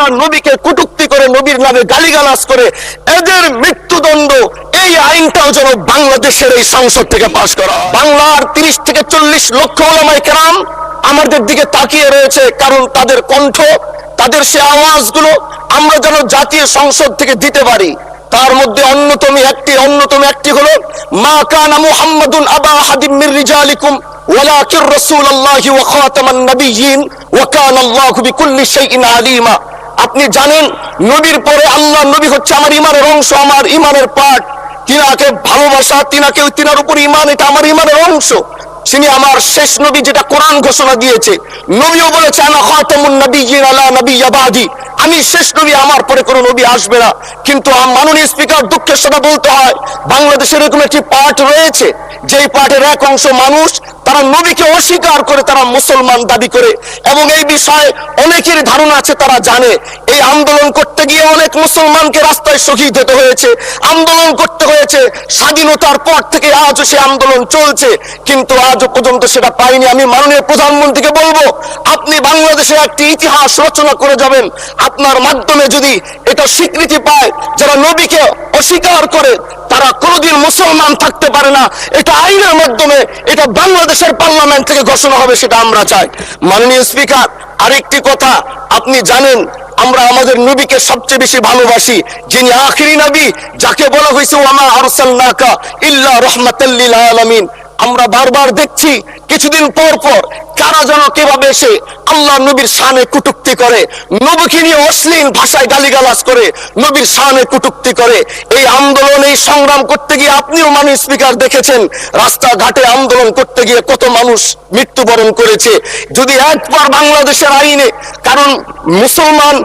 যারা নবীকে কটূক্তি করে, নবীর নামে গালিগালাজ করে, এদের মৃত্যুদণ্ড, এই আইনটাও যেন বাংলাদেশের এই সংসদ থেকে পাশ করা। বাংলার 30 থেকে 40 লক্ষ ওলামায়ে কেরাম আমাদের দিকে তাকিয়ে রয়েছে, কারণ তাদের কণ্ঠ, তাদের সে আওয়াজগুলো আমরা যেন জাতীয় সংসদ থেকে দিতে পারি। তার মধ্যে অন্যতম একটি হলো, মা কানা মুহাম্মাদুন আবা আহাদিম মির রিজালিকুম ওয়ালাকিন রাসূলুল্লাহি ওয়া খাতামান নাবিয়্যিন ওয়া কানা আল্লাহু বিকুল্লি শাইইন আলিমা। আপনি জানেন, নবীর পরে আল্লাহ নবী হচ্ছে আমার ইমানের অংশ, আমার ইমানের পার্ট। তিনাকে ভালোবাসা, তিনার উপর ইমান, এটা আমার ইমানের অংশ। তিনি আমার শেষ নবী, যেটা কোরআন ঘোষণা দিয়েছে। নবীও বলেছে আনা খাতামুন নাবিয়্যিন আলা নাবিয়্যা বাদি, আমি শেষ নবী, আমার পরে কোনো নবী আসবে না। কিন্তু মাননীয় স্পিকার, দুঃখের সাথে বলতে হয়, বাংলাদেশের এরকম একটি পার্ট রয়েছে, যেই পার্টের এক অংশ মানুষ, তারা নবীকে অস্বীকার করে, তারা মুসলমান দাবি করে। এবং এই বিষয়ে অনেকের ধারণা আছে, তারা জানে এই আন্দোলন করতে গিয়ে অনেক মুসলমানকে রাস্তায় শহীদ হতে হয়েছে, আন্দোলন করতে হয়েছে। স্বাধীনতার পর থেকে আজও সে আন্দোলন চলছে, কিন্তু আজও পর্যন্ত সেটা পাইনি। আমি মাননীয় প্রধানমন্ত্রীকে বলবো, আপনি বাংলাদেশে একটি ইতিহাস রচনা করে যাবেন। আপনার মাধ্যমে যদি এটা স্বীকৃতি পায়, যারা নবীকে অস্বীকার করে তারা কোনোদিন মুসলমান থাকতে পারে না, এটা আইনের মাধ্যমে, এটা বাংলাদেশের পার্লামেন্ট থেকে ঘোষণা হবে, সেটা আমরা চাই। মাননীয় স্পিকার, আরেকটি কথা, আপনি জানেন আমরা আমাদের নবীকে সবচেয়ে বেশি ভালোবাসি, যিনি আখিরি নবী, যাকে বলা হয়েছে ওয়ামা আরসালনাকা ইল্লা রাহমাতাল লিল আলামিন। আমরা বারবার দেখছি কিছুদিন পর পর কারা যেন কিভাবে এসে আল্লাহ নবীর শানে কটূক্তি করে, নবীকে নিয়ে অশ্লীল ভাষায় গালিগালাজ করে, নবীর শানে কটূক্তি করে। এই আন্দোলন, এই সংগ্রাম করতে গিয়ে আপনিও মাননীয় স্পিকার দেখেছেন, রাস্তাঘাটে আন্দোলন করতে গিয়ে কত মানুষ মৃত্যুবরণ করেছে। যদি একবার বাংলাদেশের আইনে, কারণ মুসলমান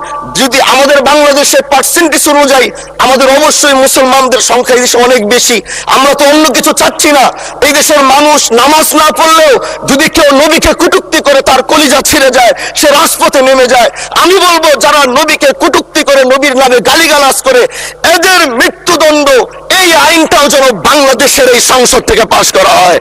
যদি আমাদের বাংলাদেশের পার্সেন্টেজ অনুযায়ী আমাদের অবশ্যই মুসলমানদের সংখ্যা এই দেশে অনেক বেশি। আমরা তো অন্য কিছু চাচ্ছি না। এই দেশের মানুষ নামাজ না পড়লেও যদি কেউ নবীকে কটূক্তি করে, তার কলিজা ছিঁড়ে যায়, সে রাজপথে নেমে যায়। আমি বলবো, যারা নবীকে কটূক্তি করে, নবীর নামে গালিগালাজ করে, এদের মৃত্যুদণ্ড, এই আইনটাও যেন বাংলাদেশের এই সংসদ থেকে পাশ করা হয়।